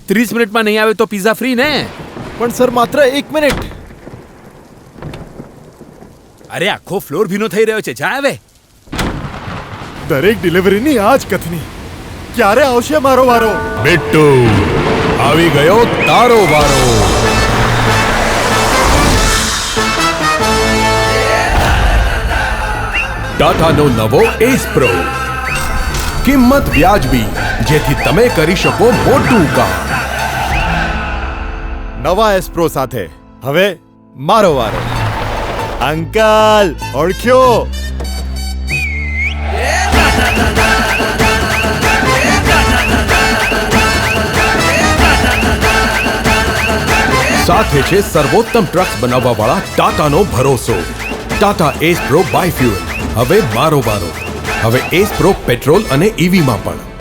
30 મિનિટમાં નહીં આવે તો પિઝા ફ્રી ને? પણ સર માત્ર 1 મિનિટ. અરે આખો ફ્લોર ભીનો થઈ રહ્યો છે, જા હવે. દરેક ડિલિવરીની આ જ કથની. ક્યારે આવશે મારો વારો? બિટ્ટુ, આવી ગયો તારો વારો. ટાટાનો નવો એસ પ્રો, કિંમત વ્યાજબી, જેથી તમે કરી શકો મોટું કામ. નવા એસ પ્રો સાથે હવે મારો વારો. અંકલ ઓળખ્યો? સાથે છે સર્વોત્તમ ટ્રક્સ બનાવવા વાળા ટાટાનો ભરોસો. Tata Ace pro bifuel, હવે મારો વારો. હવે એસ પ્રો પેટ્રોલ અને ઈવીમાં પણ.